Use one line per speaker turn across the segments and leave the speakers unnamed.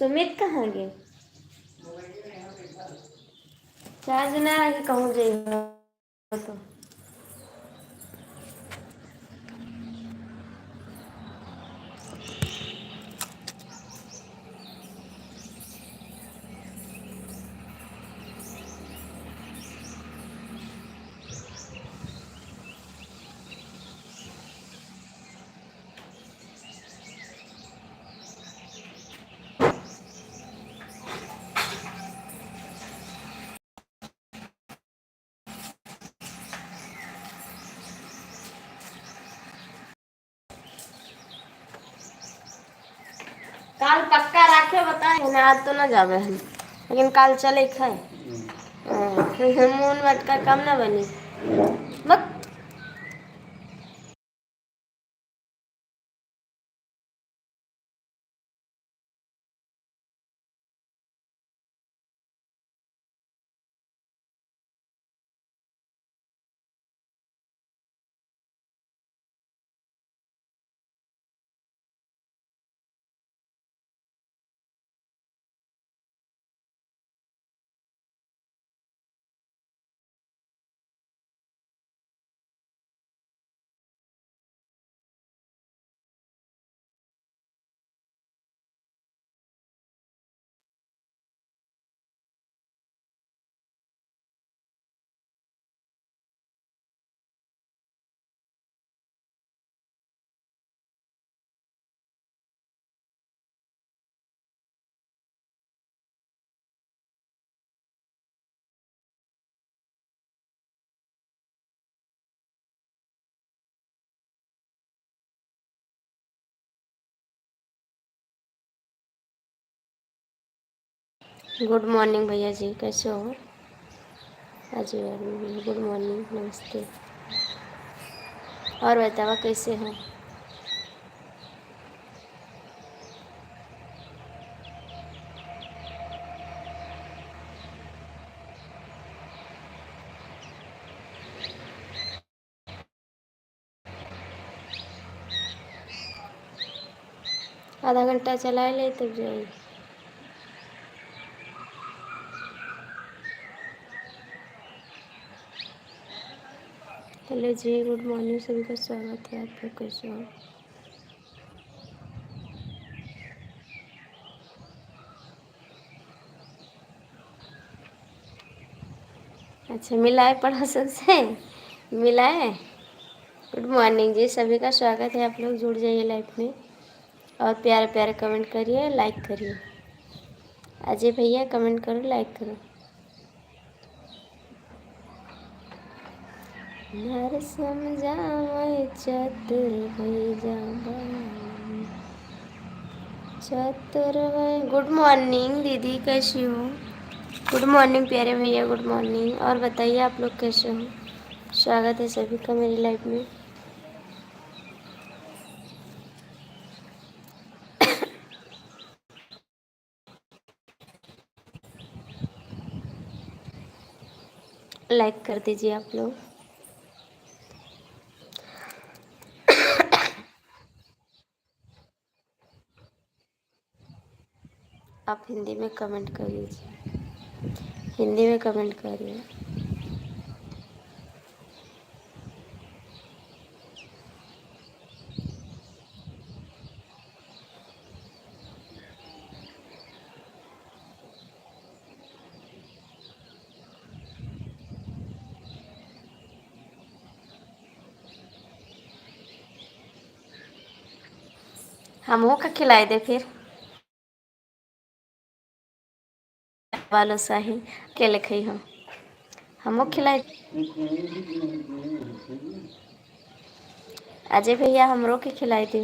सुमित कहाँ गे? चार्ज ना रही कहूँ जाइए तो काल पक्का राखे बताए ना, आज तो ना जावे हम, लेकिन काल चले खाए। मून मटका कम ना बनी मत। गुड मॉर्निंग भैया जी, कैसे हो? अजय भैया गुड मॉर्निंग, नमस्ते। और बतावा कैसे हो? आधा घंटा चला ले तब जाइए। हेलो जी, गुड मॉर्निंग, सभी का स्वागत है। आप लोग कैसे हो? अच्छा, मिला है पड़ोसन से? मिला है। गुड मॉर्निंग जी, सभी का स्वागत है। आप लोग जुड़ जाइए लाइफ में और प्यारे प्यारे कमेंट करिए, लाइक करिए। अजय भैया कमेंट करो, लाइक करो। नर समझावे चतुर भई जाबा, चतुर भई। गुड मॉर्निंग दीदी, कैसी हो? गुड मॉर्निंग प्यारे भैया, गुड मॉर्निंग। और बताइए आप लोग कैसे हो? स्वागत है सभी का मेरी लाइफ में। लाइक कर दीजिए आप लोग। आप हिंदी में कमेंट करिए, हिंदी में कमेंट करिए। हम का खिलाए दे फिर वालों शाही अकेले खई हम खिलाए। अजय भैया हमरो के खिलाई दी।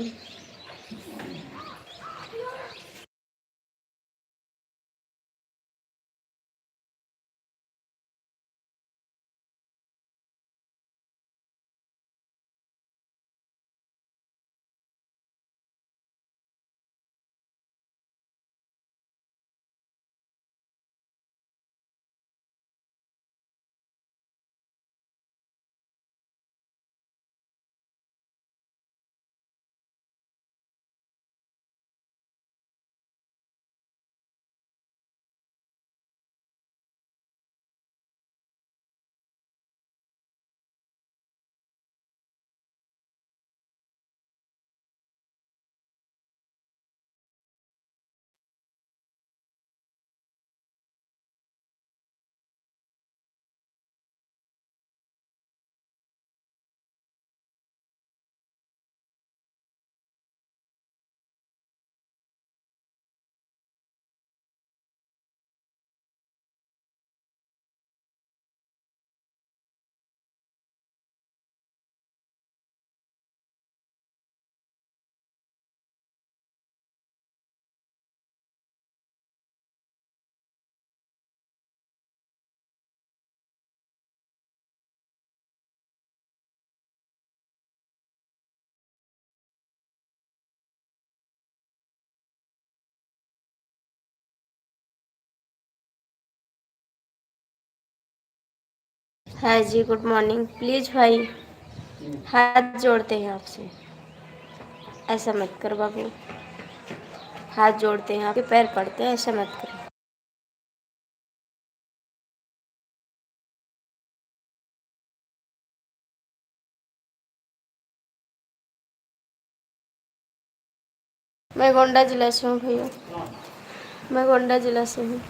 हाय जी, गुड मॉर्निंग। प्लीज़ भाई, हाथ जोड़ते हैं आपसे, ऐसा मत करो बाबू। हाथ जोड़ते हैं, आपके पैर पड़ते हैं, ऐसा मत करो। मैं गोंडा जिला से हूँ भैया, मैं गोंडा जिला से हूँ।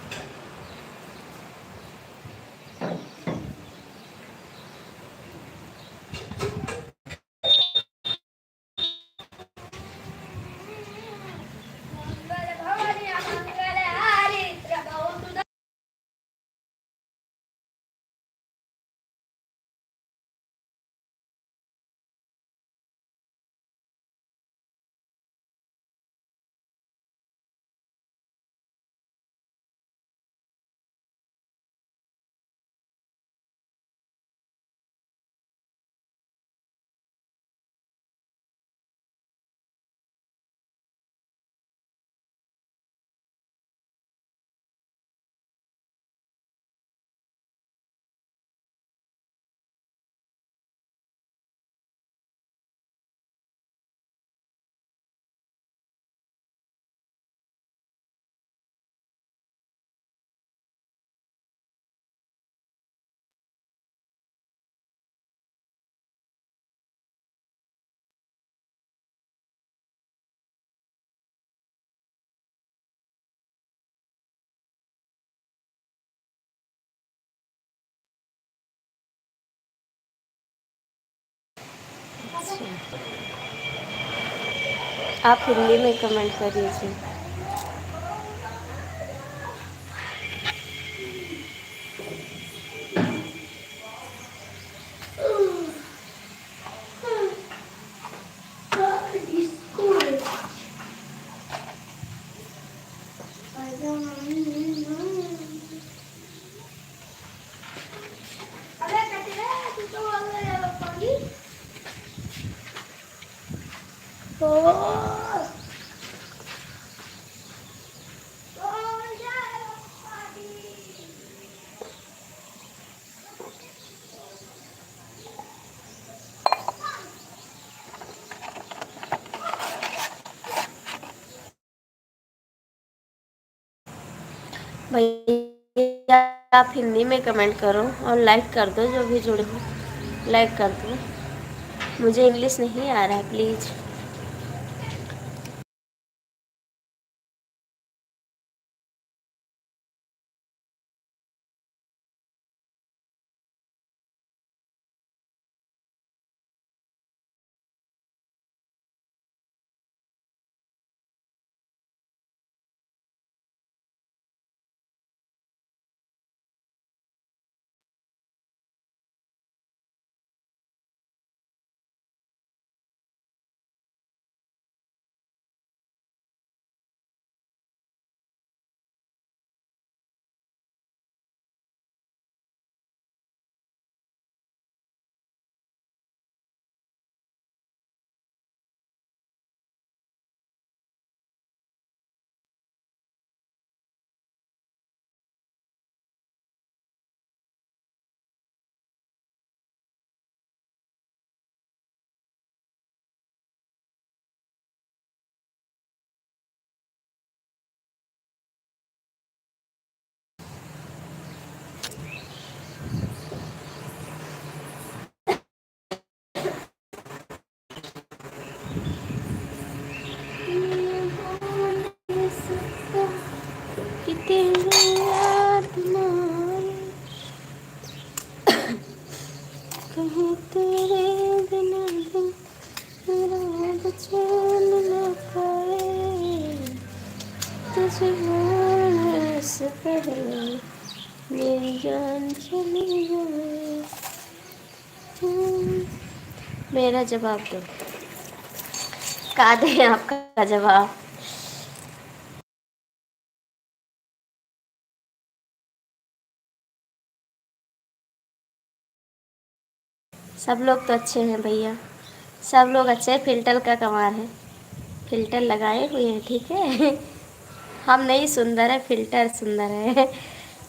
आप हिंदी में कमेंट करिए जी। भैया आप हिंदी में कमेंट करो और लाइक कर दो, जो भी जुड़े हो लाइक कर दो। मुझे इंग्लिश नहीं आ रहा है, प्लीज़। कहीं तेरे बिना दिल मेरा चैन न पाए, तुझे भूलने से पहले मेरी जान चली जाए। मेरा जवाब दो, का दें आपका जवाब। सब लोग तो अच्छे हैं भैया, सब लोग अच्छे हैं। फिल्टर का कमाल है, फिल्टर लगाए हुए हैं, ठीक है। हम नहीं सुंदर है, फिल्टर सुंदर है।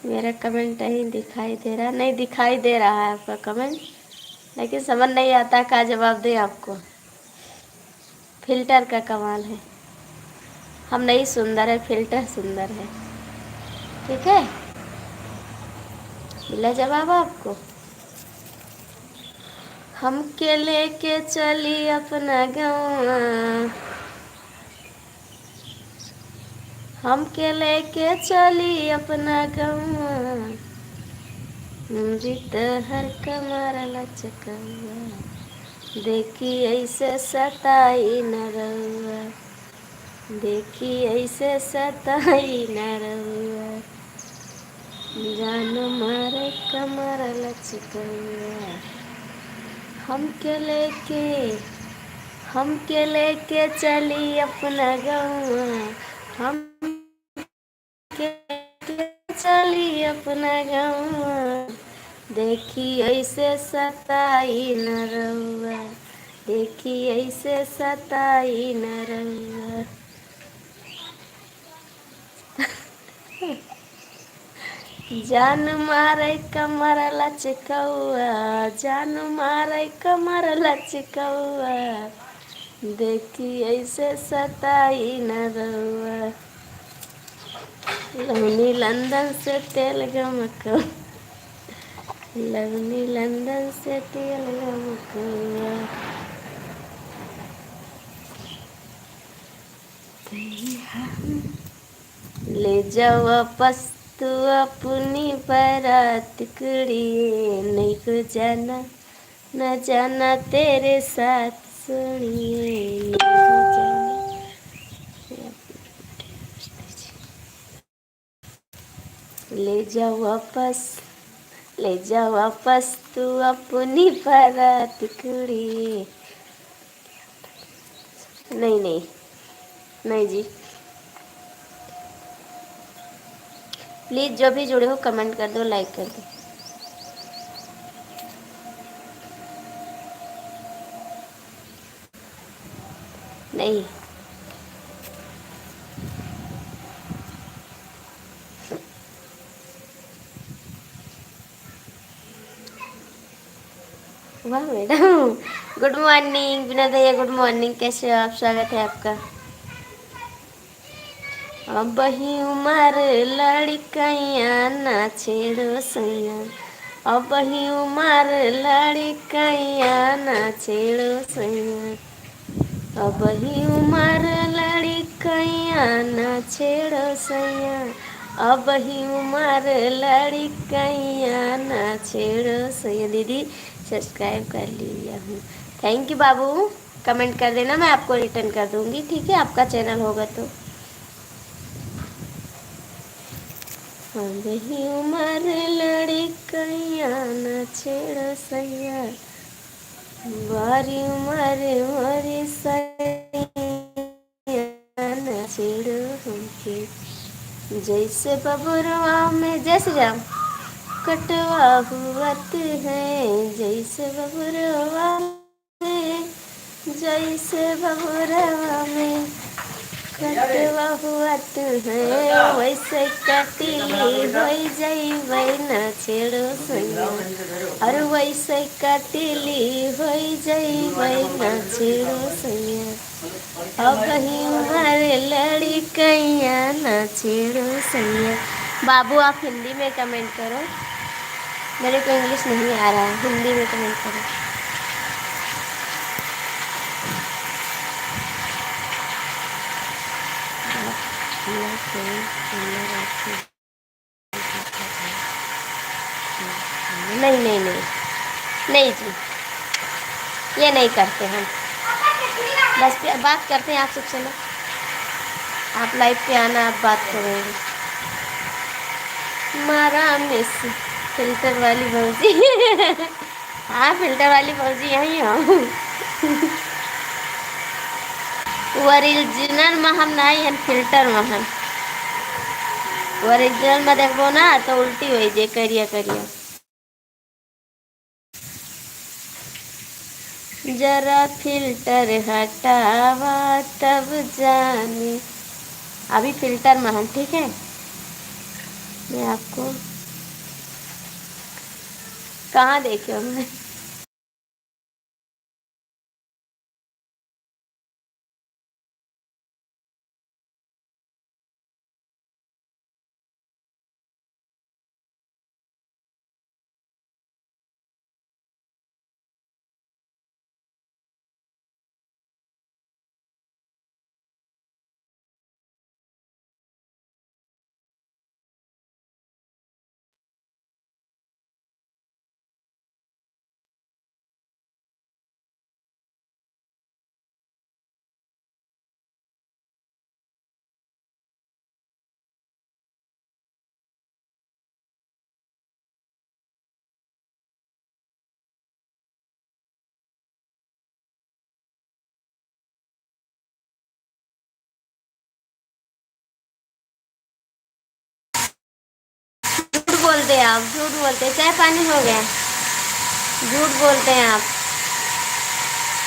मेरा कमेंट नहीं दिखाई दे रहा, नहीं दिखाई दे रहा है आपका कमेंट, लेकिन समझ नहीं आता क्या जवाब दें आपको। फिल्टर का कमाल है, हम नहीं सुंदर है, फिल्टर सुंदर है। ठीक है, मिला जवाब आपको। हम के लेके चली अपना गाँव, हम के लेके चली अपना गाँव, हर कमर लचकवा, देखी ऐसे सताई न रउआ, देखी ऐसे सताई न रउआ, जान मारे कमर लचकवा, हमके लेके चली अपना गाँव, हम के चली अपना गाँव, देखी ऐसे सताई न रउआ, देखी ऐसे सताई न रउआ। जान मारे कमर लचकौआ, जान मारे कमर लचकौआ, देखी ऐसे सताई न रउआ, लवनी लंदन से तेल गमकौआ, लवनी लंदन से तेल गमकौआ, ले जाओ वापस तू अपनी बारात कुड़िए, नहीं को जाना न जाना तेरे साथ सुनिए, नहीं को जाना। ले जाओ वापस, ले जाओ वापस तू अपनी बारात कुड़िए। नहीं नहीं नहीं जी, प्लीज़ जो भी जुड़े हो कमेंट कर दो, लाइक कर दो। नहीं, वाह मैडम, गुड मॉर्निंग विनोद भैया, गुड मॉर्निंग, कैसे हो आप, स्वागत है आपका। अब ही उम्र लड़कैया ना छेड़ो सैया, अब ही उम्र लड़कैया ना छेड़ो सैया, अब ही उम्र लड़कैया ना छेड़ो सैया, अब ही उम्र लड़कैया ना छेड़ो सैया। दीदी सब्सक्राइब कर लिया हूँ, थैंक यू बाबू, कमेंट कर देना, मैं आपको रिटर्न कर दूँगी, ठीक है, आपका चैनल होगा तो। अब ही उम्र लड़कैया ना छेड़ो सैया, बारी उम्र हमारी सैया ना छेड़ो हमके, जैसे बबुरवा में जैसे जाम कटवा हुआत है, जैसे बबुरवा में, जैसे बबुरवा में कटवा हुआत है, वैसे कटिली हो जइबै ना छेड़ो सैया, और वैसे कटिली हो जइबै ना छेड़ो सैया, अब ही हमारे लड़कैया ना छेड़ो सैया। बाबू आप हिंदी में कमेंट करो, मेरे को इंग्लिश नहीं आ रहा है, हिंदी में कमेंट करो। नहीं नहीं नहीं नहीं जी, ये नहीं करते हम, बस बात करते हैं आपसे, चलो आप लाइव पे आना, आप बात करेंगे। मारा मिस फिल्टर वाली भौजी हाँ फिल्टर वाली भौजी यहीं हो ओरिजिनल में हम नहीं है, फिल्टर में हम, ओरिजिनल में देखो ना तो उल्टी हो जे करिया करिया। जरा फिल्टर हटावा तब जाने, अभी फिल्टर में हम, ठीक है। मैं आपको कहाँ देखे हो मैं? झूठ बोलते हैं आप, झूठ बोलते हैं। चाय पानी हो गया? झूठ बोलते हैं आप।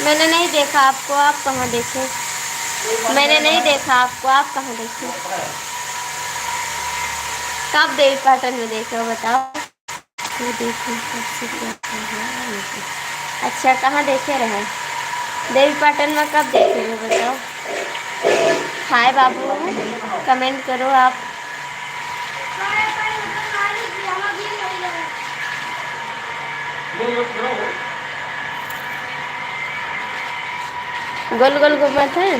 मैंने नहीं देखा आपको, आप कहाँ देखे? मैंने नहीं देखा आपको, आप कहाँ देखे? कब देवी पाटन में देखे हो बताओ? तो देखो सबसे क्या कर रहा है। अच्छा, कहाँ देखे रहे? देवी पाटन में कब देखे हो बताओ? हाय बाबू, कमेंट करो आप। गोल गोल घूमत है।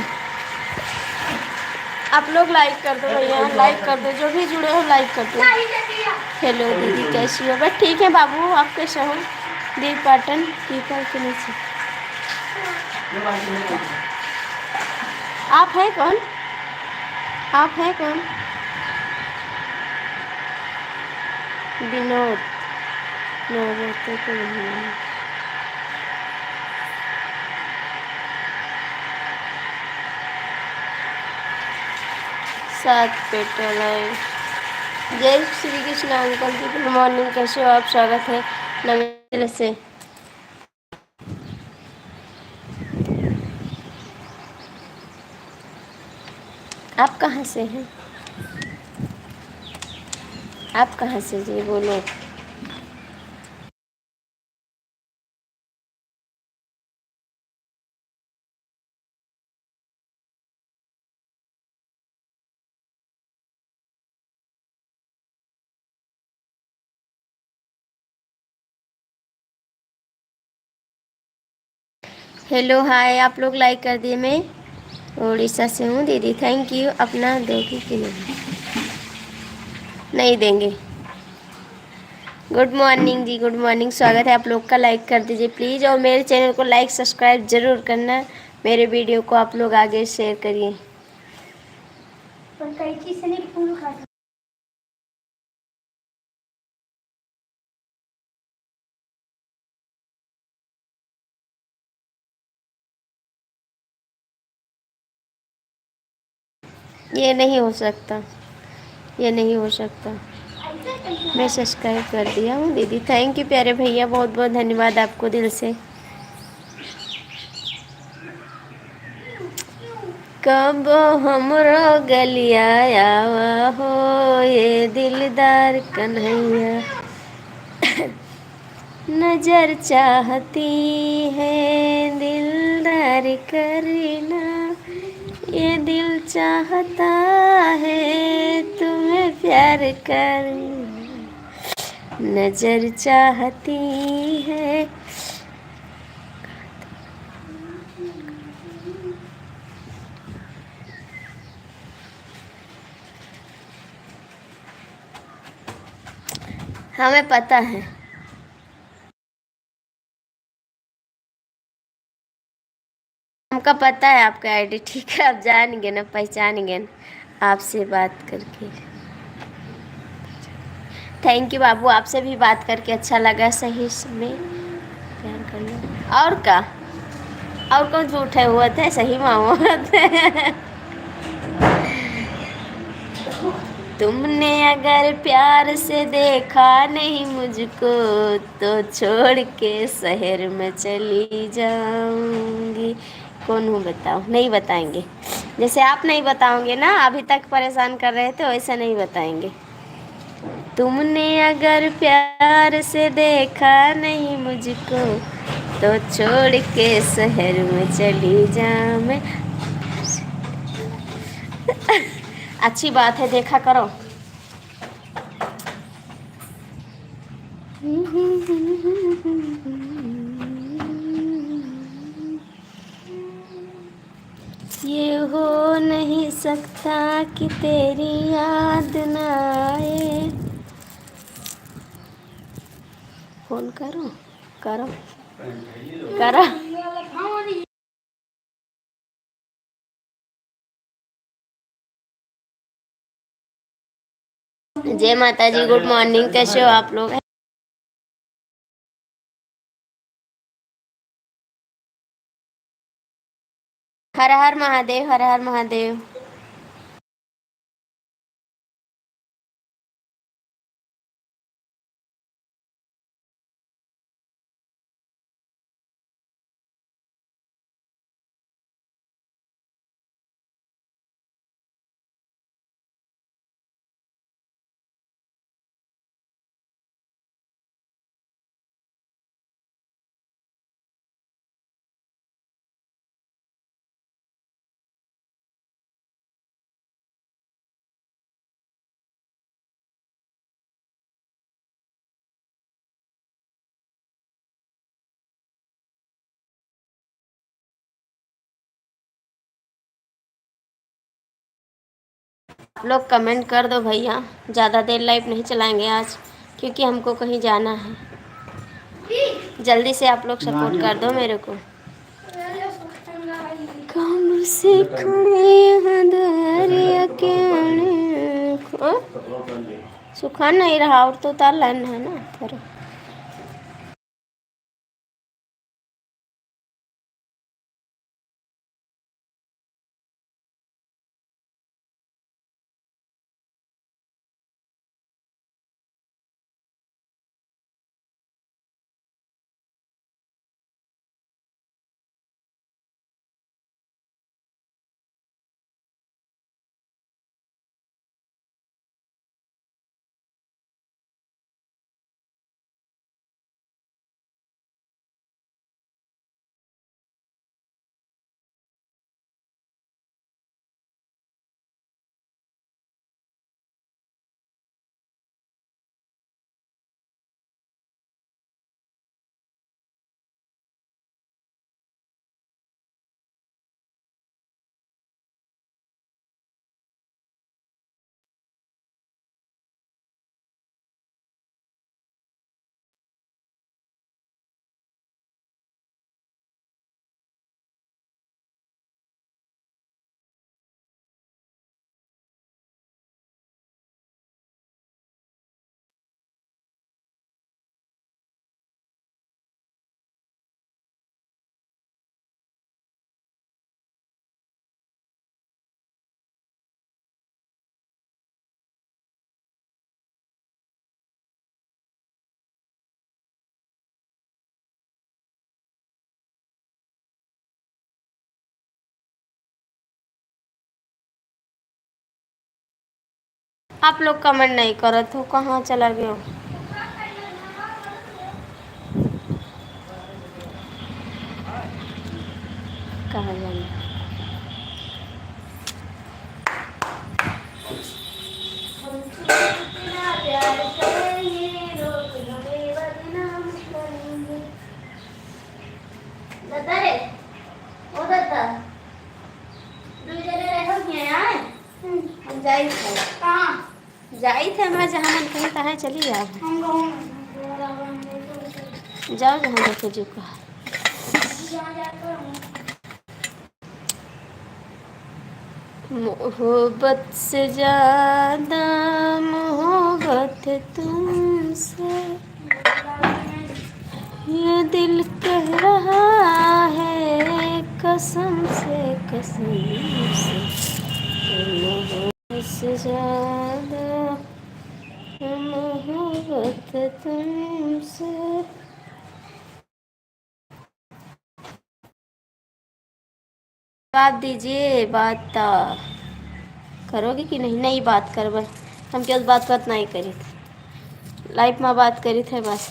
आप लोग लाइक कर दो भैया, लाइक कर दो, जो भी जुड़े हो लाइक कर दो। हेलो दीदी, कैसी हो? बस ठीक है बाबू, आप कैसे हो? देवी पाटन पीपल के नीचे। आप हैं कौन? आप हैं कौन? विनोद नवरत्न को नहीं। सात पेटल है। जय श्री कृष्ण अंकल जी, गुड मॉर्निंग, कैसे हो आप? स्वागत है नमस्ते से। आप कहाँ से हैं? आप कहाँ से जी, बोलो। हेलो हाय, आप लोग लाइक कर दिए। मैं उड़ीसा से हूँ दीदी, थैंक यू। अपना दोगी कि नहीं? नहीं देंगे। गुड मॉर्निंग जी, गुड मॉर्निंग, स्वागत है आप लोग का। लाइक कर दीजिए प्लीज़, और मेरे चैनल को लाइक सब्सक्राइब ज़रूर करना। मेरे वीडियो को आप लोग आगे शेयर करिए। ये नहीं हो सकता, ये नहीं हो सकता। मैं सब्सक्राइब कर दिया हूँ दीदी, थैंक यू प्यारे भैया, बहुत बहुत धन्यवाद आपको दिल से। कब हमरो गलिया आवा हो ये दिलदार कन्हैया, नजर चाहती है दिलदार करना, ये दिल चाहता है तुम्हें प्यार करना, नजर चाहती है। हमें पता है। हमका पता है आपका आईडी, ठीक है? आप जानेंगे ना, पहचानेंगे ना आपसे बात करके। थैंक यू बाबू, आपसे भी बात करके अच्छा लगा। सही में प्यार करना और का, और कौन झूठे हुए थे, सही में हुआ थे। तुमने अगर प्यार से देखा नहीं मुझको, तो छोड़ के शहर में चली जाऊंगी। कौन हूँ बताओ? नहीं बताएंगे। जैसे आप नहीं बताओगे ना, अभी तक परेशान कर रहे थे, वैसे नहीं बताएंगे। तुमने अगर प्यार से देखा नहीं मुझको तो छोड़ के शहर में चली जा मैं। अच्छी बात है, देखा करो। ये हो नहीं सकता कि तेरी याद ना आए। फोन करो करो करो। जय माता जी, गुड मॉर्निंग, कैसे हो आप लोग? हर हर महादेव, हर हर महादेव। आप लोग कमेंट कर दो भैया, ज़्यादा देर लाइव नहीं चलाएंगे आज क्योंकि हमको कहीं जाना है। जल्दी से आप लोग सपोर्ट कर दो मेरे को। कम से खड़े दरिया के सुखा नहीं रहा और तो उतार लाना है ना। करो। आप लोग कमेंट नहीं करो तो कहाँ चला गया? कहाँ जाना? जाई थे मैं जहाँ मन कहीं तहाँ चली जाओ। जाओ जहाँ देखे जो कहा। मोहब्बत से ज्यादा मोहब्बत तुमसे ये दिल कह रहा है कसम से मोहब्बत से ज्यादा मोहब्बत तुमसे। बात दीजिए, बात करोगे कि नहीं? नहीं बात करब हम क्या बात नहीं करी। लाइफ में बात करी थे बस,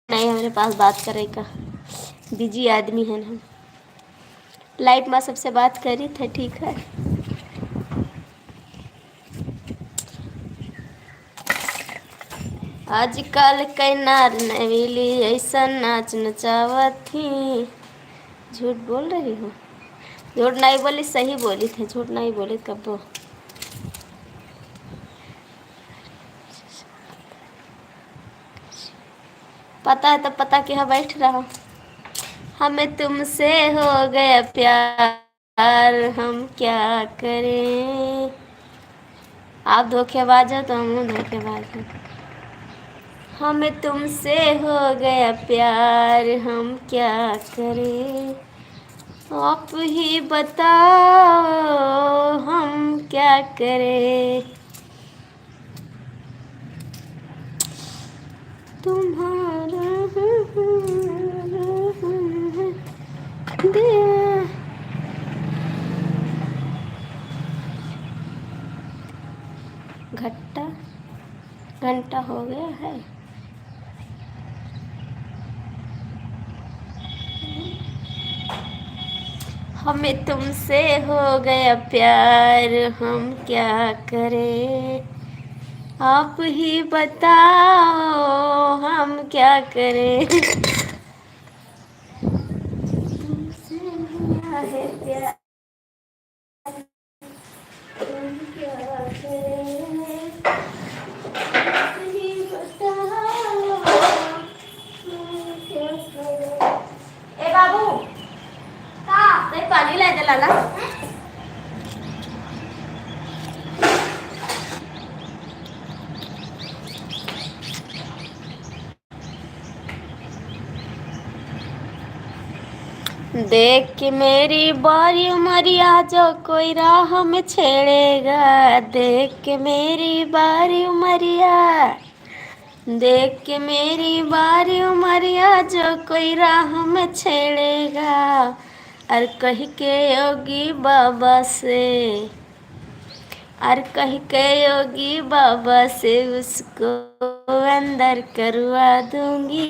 नहीं हमारे पास बात करे का, बिजी आदमी है हम। लाइफ में सबसे बात करी थे, ठीक है। आजकल कई नार नवेली ऐसा नाच नचावत थी। झूठ बोल रही हो? झूठ नहीं बोली, सही बोली थे, झूठ नहीं बोली कब। पता है तो पता कि हाँ बैठ रहा हूँ। हमें तुमसे हो गया प्यार, हम क्या करें। आप धोखेबाज हो तो हम धोखेबाज हैं। हमें तुमसे हो गया प्यार, हम क्या करें। आप ही बताओ हम क्या करें। तुम्हारा दिया। घट्टा घंटा हो गया है। हमें तुमसे हो गया प्यार, हम क्या करें। आप ही बताओ हम क्या करें। तुमसे हुआ है प्यार, हम क्या करें। आप ही बताओ हम क्या करें। ए बाबू का नहीं पानी ला दे लाला। देख के मेरी बारी उमरिया जो कोई राह में छेड़ेगा। देख के मेरी बारी उमरिया, देख के मेरी बारी उमरिया जो कोई राह में छेड़ेगा। और कह के योगी बाबा से, और कह के योगी बाबा से उसको अंदर करवा दूंगी।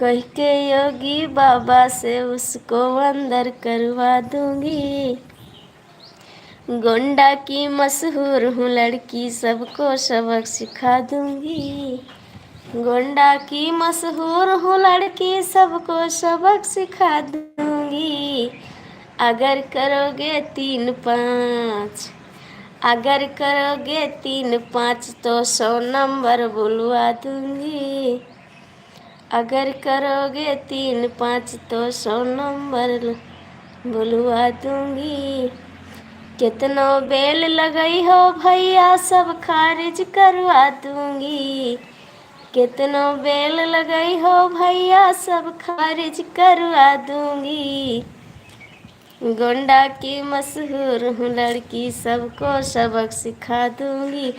कह के योगी बाबा से उसको अंदर करवा दूंगी। गोंडा की मशहूर हूँ लड़की, सबको सबक सिखा दूंगी। गोंडा की मशहूर हूँ लड़की, सबको सबक सिखा दूंगी। अगर करोगे 3-5, अगर करोगे 3-5 तो 100 नंबर बुलवा दूंगी। अगर करोगे 3-5 तो 100 नंबर बुलवा दूंगी। कितनो बेल लगई हो भैया सब खारिज करवा दूंगी। कितनो बेल लगई हो भैया सब खारिज करवा दूंगी। गोंडा की मशहूर हूँ लड़की, सबको सबक सिखा दूंगी।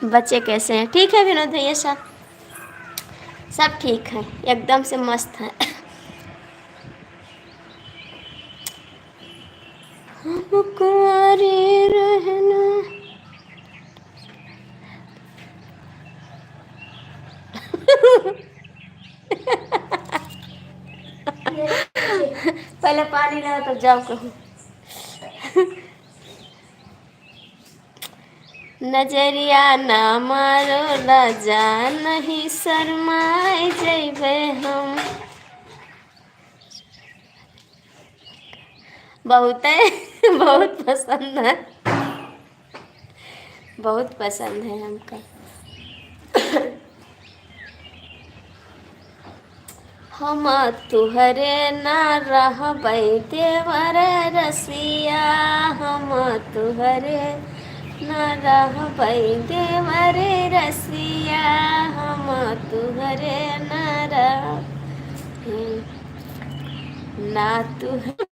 बच्चे कैसे हैं? ठीक है विनोद भैया, सब ठीक है, एकदम से मस्त है। हम कुंवारे रहना। पहले पानी लाओ तब जाओ कहूँ। नजरिया ना मारो राजा, नहीं शर्माए जैबे हम। बहुत है, बहुत पसंद है, बहुत पसंद है हमको। हम तुहरे ना रहबै देवर रसिया। हम तुहरे ना रहबै देवर रसिया। हम तुहरे ना रह ना तुहरे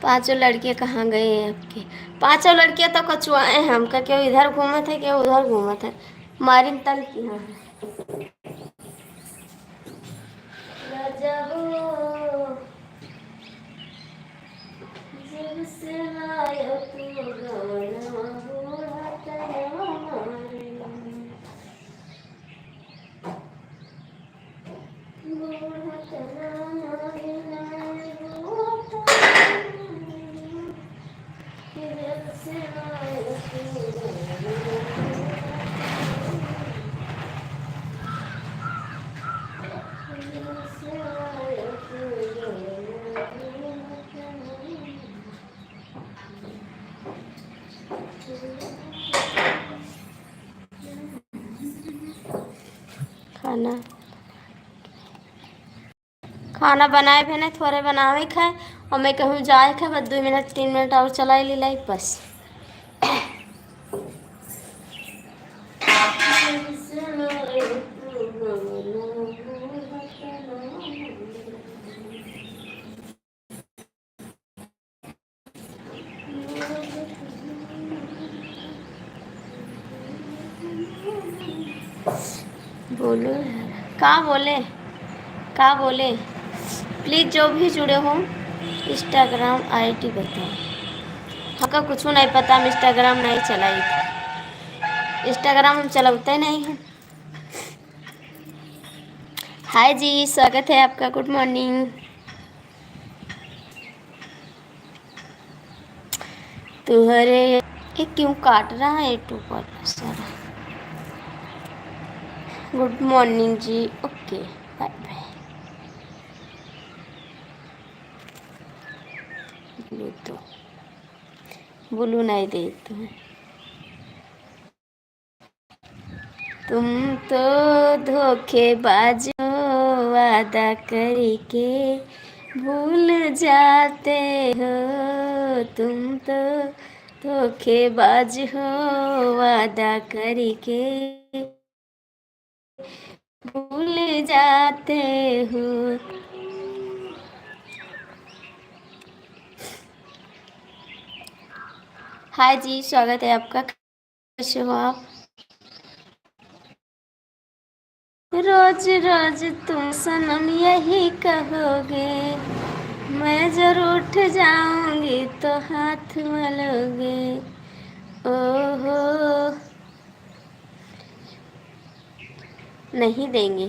पांचों लड़के कहाँ गए हैं आपके? पांचों लड़कियां तो कचुआए हैं हमका, क्यों इधर घूमत है क्यों उधर घूमत है। मारिन तल की हाँ राजा हो, जब से आया तू गवनवा बूढ़ा तनवा मारे, बूढ़ा तनवा मारे लाए, बूढ़ा तनवा मारे, जब से आया तू खाना खाना बनाए भी नहीं, थोड़े बनावे खाए और मैं कहूँ जाए खाए, बस 2 मिनट 3 मिनट और चला ली लाई बस। बोलो का बोले का बोले। प्लीज़ जो भी जुड़े हो इंस्टाग्राम आईडी बताओ। हमका कुछ नहीं पता, हम इंस्टाग्राम नहीं चलाई थी, इंस्टाग्राम हम चलाते नहीं हैं। हाय जी, स्वागत है आपका, गुड मॉर्निंग। तुम्हारे ये क्यों काट रहा है यूट्यूब पर सारा। गुड मॉर्निंग जी, ओके बाय बाय। बोलो तो बोलू नहीं दे तुम तो धोखेबाज हो, वादा करके भूल जाते हो। तुम तो धोखेबाज हो, वादा करके भूल जाते हो। हाय जी, स्वागत है आपका, कैसे हो आप? रोज रोज तुम सनम यही कहोगे, मैं जरूर उठ जाऊंगी तो हाथ मलोगे। ओहो नहीं देंगे,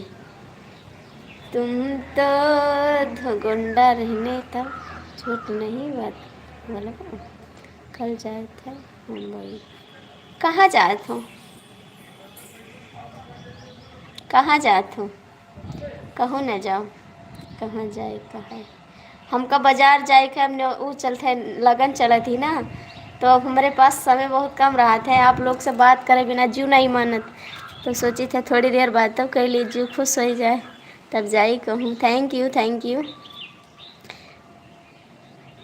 तुम तो गुंडा रहने तब झूठ नहीं बात बोला। कल जाए थे मुंबई, कहाँ जाए थे कहाँ जात हो, कहो न जाओ, कहाँ जाए कहाँ। हमका बाजार जाए के हमने वो चलते लगन चला थी ना, तो अब हमारे पास समय बहुत कम रहा था। आप लोग से बात करे बिना जीव नहीं मानत, तो सोची थे थोड़ी देर बाद तब कह ली जीव खुश हो जाए, तब जाई कहूँ। Thank you thank you.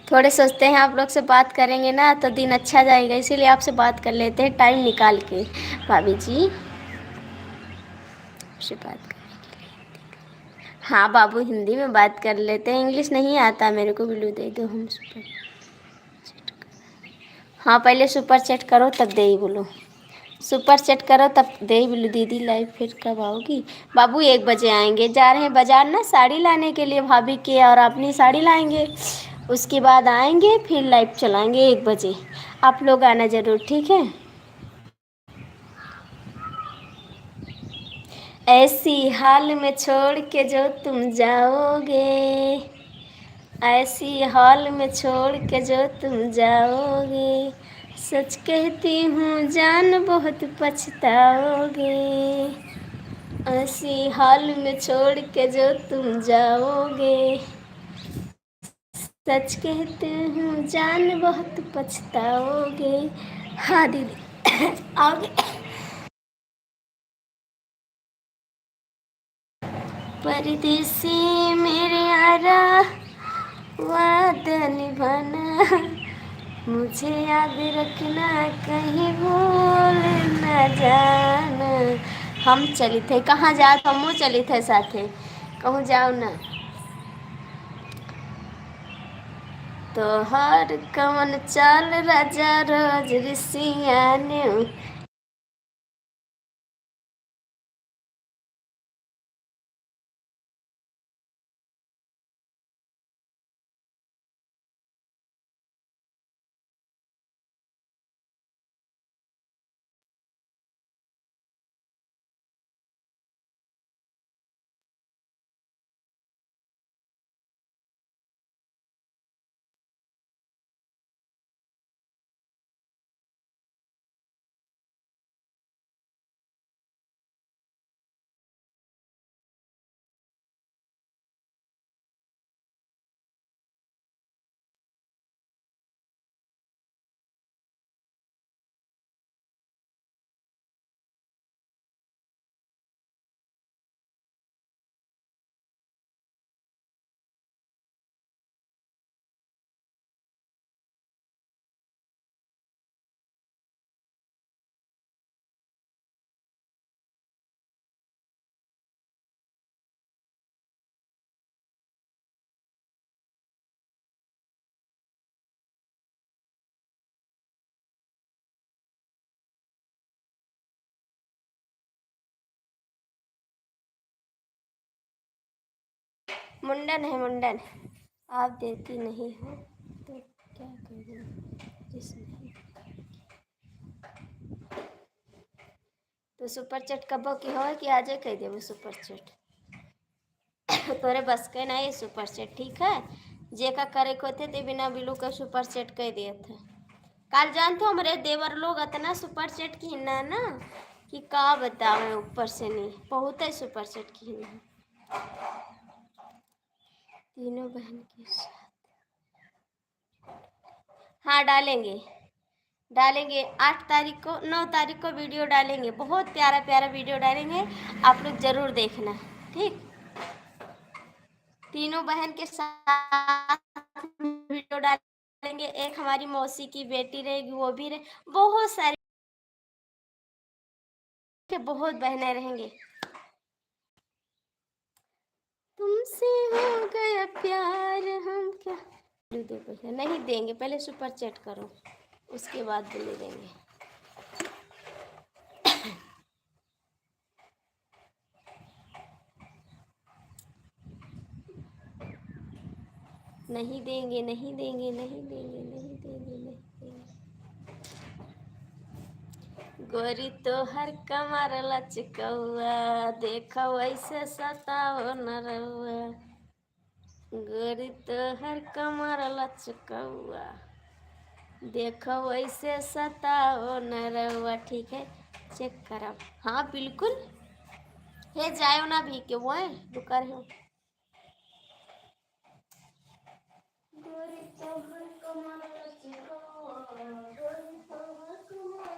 थोड़े सोचते हैं आप लोग से बात करेंगे ना तो दिन अच्छा जाएगा, इसीलिए आपसे बात कर लेते हैं टाइम निकाल के। भाभी जी से बात कर, हाँ बाबू हिंदी में बात कर लेते हैं, इंग्लिश नहीं आता मेरे को। बिल्लू दे दो, हम सुपर चैट करो। हाँ पहले सुपर चैट करो तब दे ही बोलो, सुपर चैट करो तब दे ही बिल्लू दीदी। लाइव फिर कब आओगी? बाबू 1 बजे आएंगे, जा रहे हैं बाजार ना साड़ी लाने के लिए, भाभी के और अपनी साड़ी लाएंगे, उसके बाद आएंगे फिर लाइव चलाएंगे 1 बजे। आप लोग आना ज़रूर, ठीक है। ऐसी हाल में छोड़ के जो तुम जाओगे, ऐसी हाल में छोड़ के जो तुम जाओगे, सच कहती हूँ जान बहुत पछताओगे। ऐसी हाल में छोड़ के जो तुम जाओगे, सच कहती हूँ जान बहुत पछताओगे। हाँ दीदी आओगे। परदेसी मेरे यारा, वादा निभाना, मुझे याद रखना, कहीं भूल न जाना। हम चली थे कहाँ जाओ, हम चली थे साथे, कहूँ जाओ ना। तो हर कवन चाल राजा रोज ऋषियाने। मुंडन है मुंडन, आप देती नहीं हो तो क्या करूँ जिसमें। तो सुपर चैट कब की हो कि आजे कह देव सुपर चैट। तोरे बस के नहीं सुपर चैट, ठीक है। जे का करे को थे ते बिना बिलू का सुपर चैट कह दिए थे। काल जानते हो हमारे देवर लोग इतना सुपर चैट की ना कि का बतावे, ऊपर से नहीं बहुत है सुपर चैट की ना। तीनों बहन के साथ हाँ डालेंगे डालेंगे 8 तारीख को 9 तारीख को वीडियो डालेंगे, बहुत प्यारा प्यारा वीडियो डालेंगे, आप लोग जरूर देखना, ठीक। तीनों बहन के साथ वीडियो डालेंगे, एक हमारी मौसी की बेटी रहेगी वो भी रहे, बहुत सारे बहुत बहनें रहेंगे। तुमसे हो गया प्यार हम क्या दो पैसा नहीं देंगे, पहले सुपर चैट करो उसके बाद ले देंगे। नहीं देंगे नहीं देंगे नहीं देंगे नहीं देंगे नहीं देंगे। गोरी तो हर कमर लचकौआ, देखो ऐसे सताओ न रउआ। गोरी तो हर कमर लचकौआ, देखो ऐसे सताओ न रउआ, ठीक है चेक करब। हाँ बिल्कुल हे जाओ ना भी के वो है दुकर है। गोरी तो हर कमर लचकौआ, गोरी तो हर कमर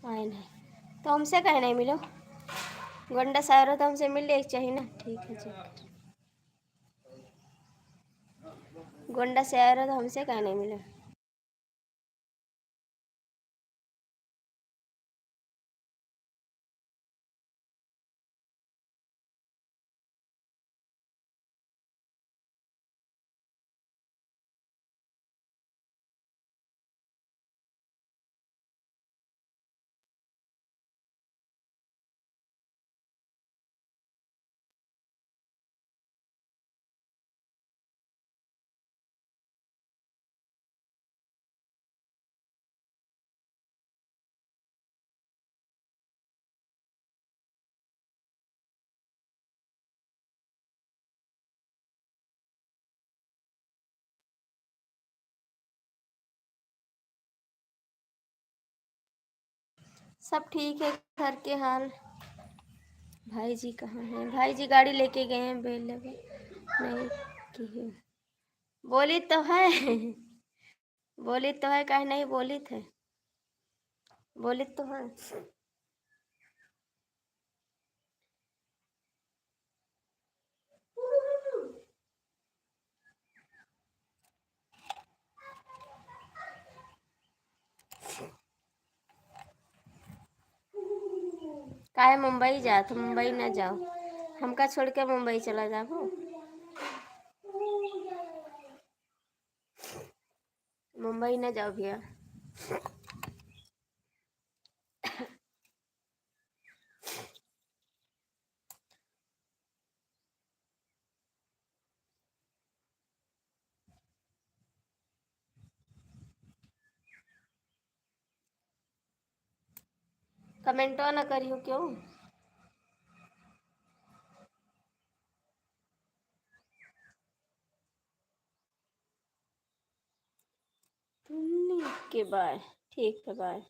आए नहीं तो हमसे कहीं नहीं मिलो। गोंडा से आए रहो तो हमसे मिल लेके चाहिए ना। ठीक है जी। गोंडा से आए रहो तो हमसे कहीं नहीं मिले। सब ठीक है घर के हाल। भाई जी कहाँ हैं? भाई जी गाड़ी लेके गए हैं बेल लगे नहीं की। बोली तो है। बोली तो है काहे नहीं बोली थे। बोली तो है। काहे मुंबई जा तो मुंबई ना जाओ। हमका छोड़ के मुंबई चला जाओ। मुंबई ना जाओ भैया। कमेंटो ना करियो क्यों। के बाय। ठीक है बाय।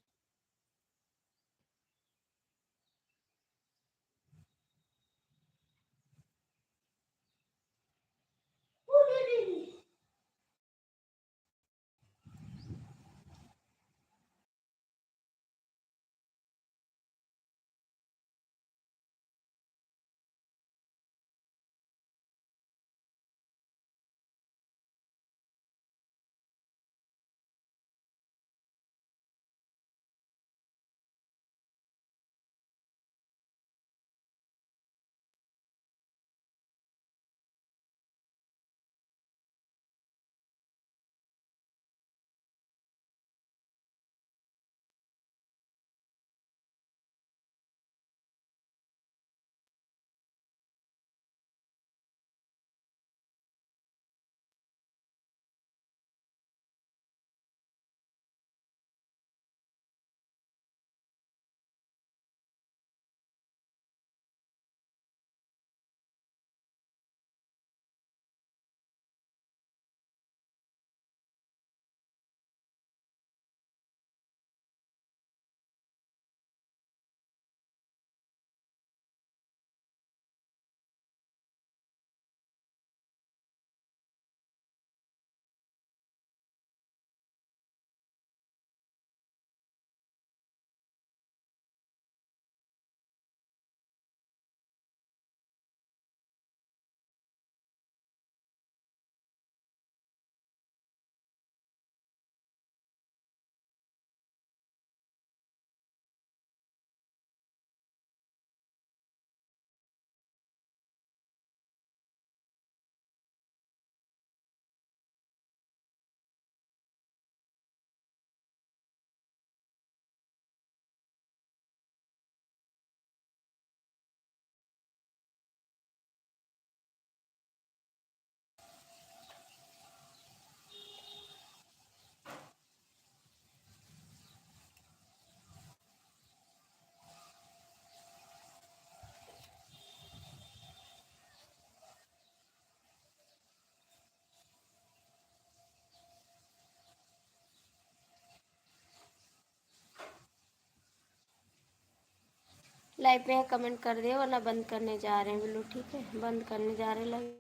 लाइव में कमेंट कर दियो वरना बंद करने जा रहे हैं बिल्लू। ठीक है बंद करने जा रहे हैं लाइव।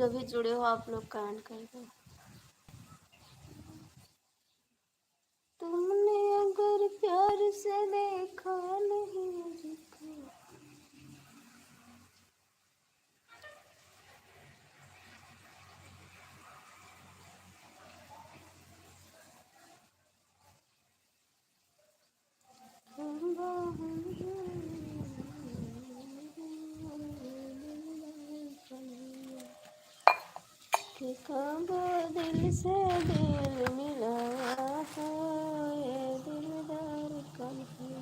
जो भी जुड़े हो आप लोग कमेंट कर दो। तुमने अगर प्यार से देखा नहीं मुझको। कि कब दिल से दिल मिला है, ये दिलदार कब है।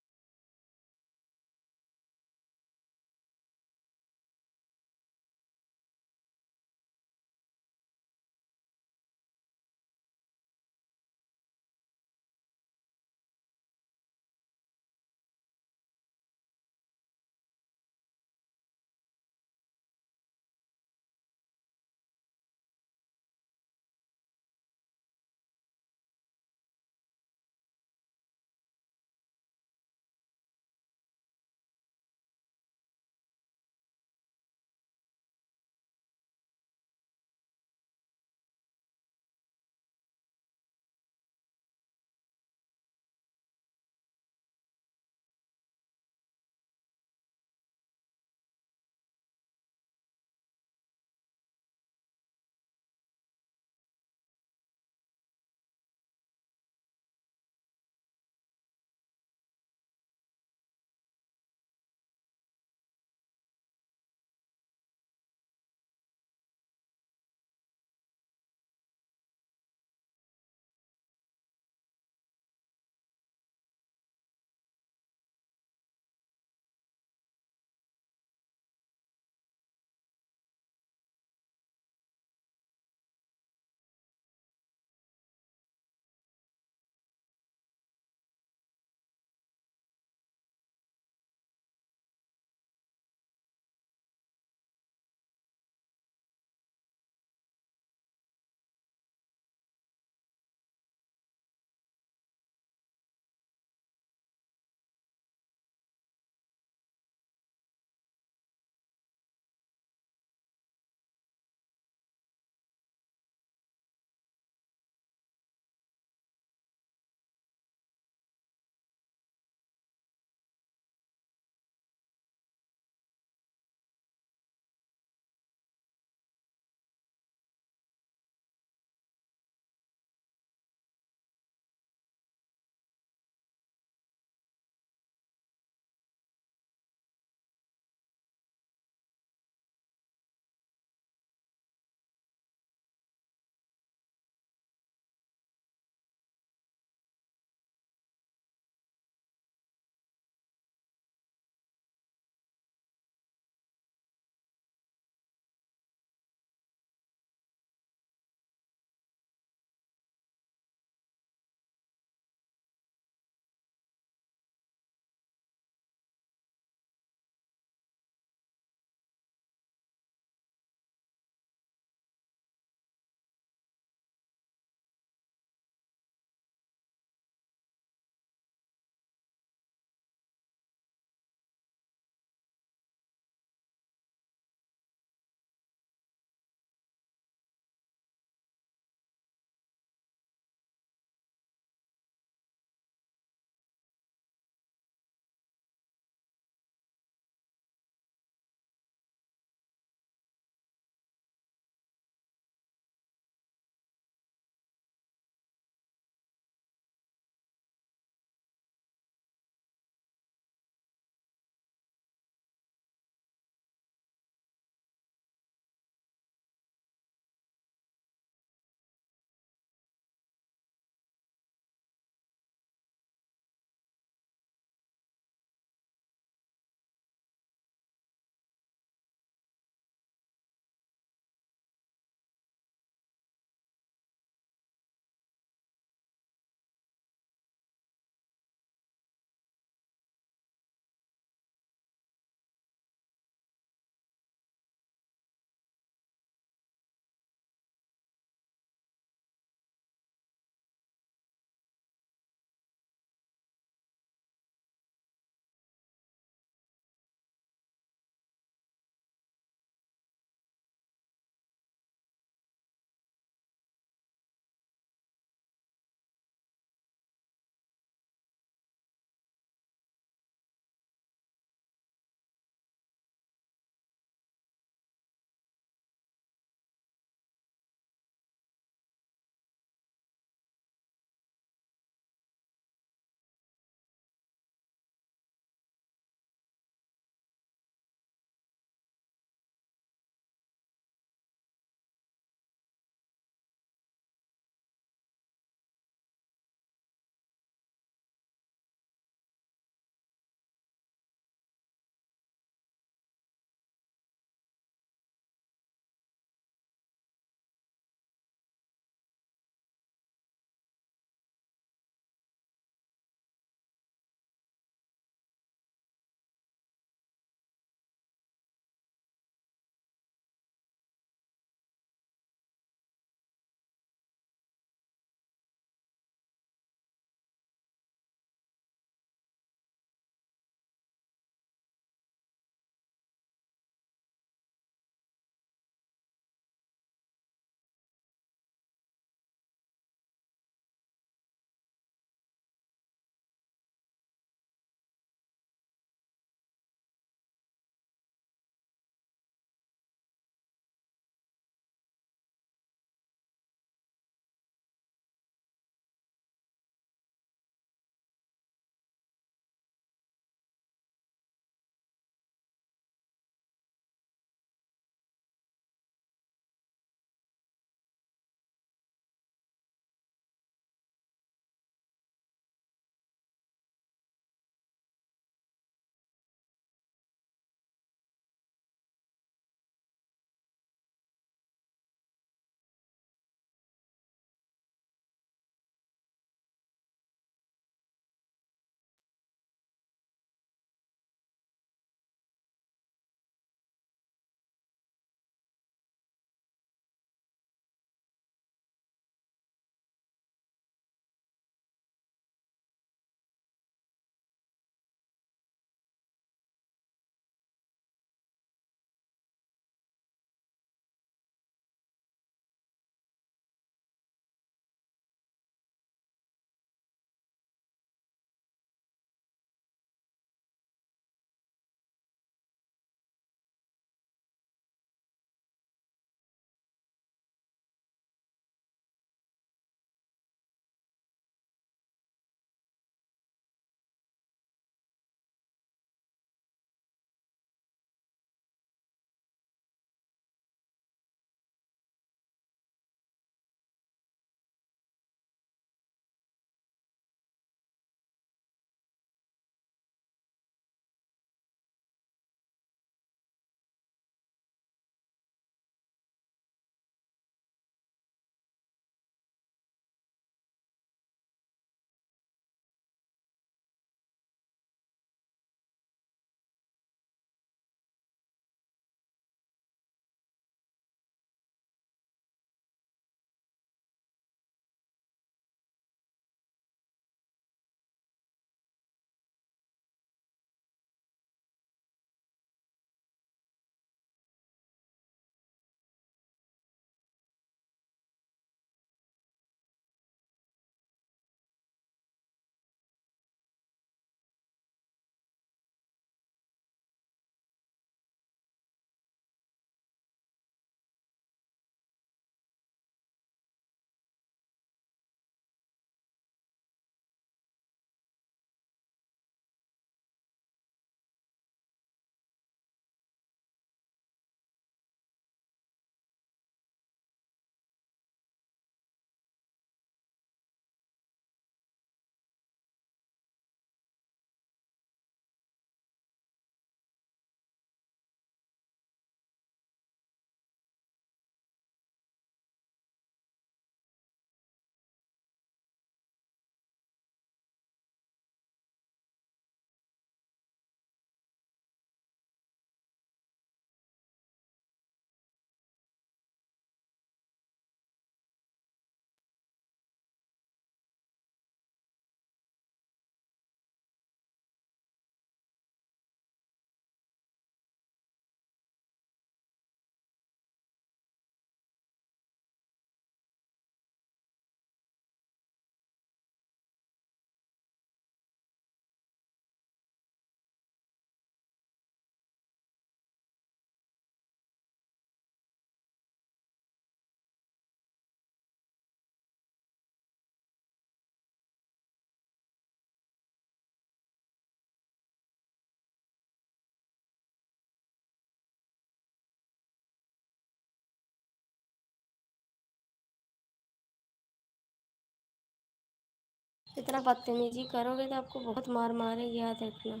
इतना बदतमीजी करोगे तो आपको बहुत मार मारेगी, याद रखना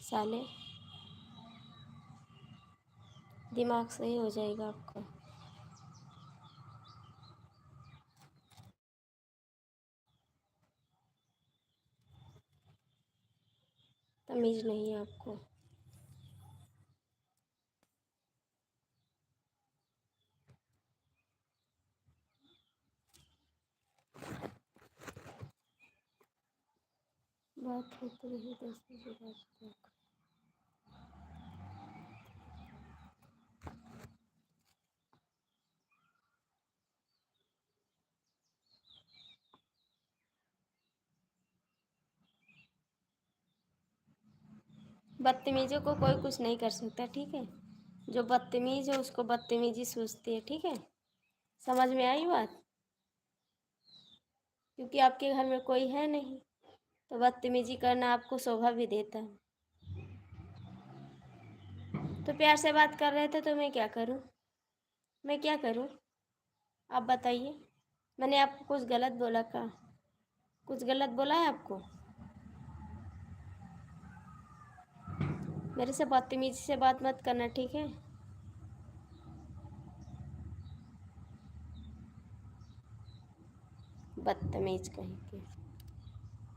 साले। दिमाग सही हो जाएगा आपका। तमीज़ नहीं है आपको। बात होती रही 10 बजे रात तक। बदतमीज़ों को कोई कुछ नहीं कर सकता, ठीक है। जो बदतमीज़ है उसको बदतमीजी सूझती है, ठीक है। समझ में आई बात? क्योंकि आपके घर में कोई है नहीं, तो बदतमीजी करना आपको शोभा भी देता है। तो प्यार से बात कर रहे थे तो मैं क्या करूं? मैं क्या करूं? आप बताइए। मैंने आपको कुछ गलत बोला का? कुछ गलत बोला है आपको? मेरे से बदतमीजी से बात मत करना, ठीक है। बदतमीज कहीं के।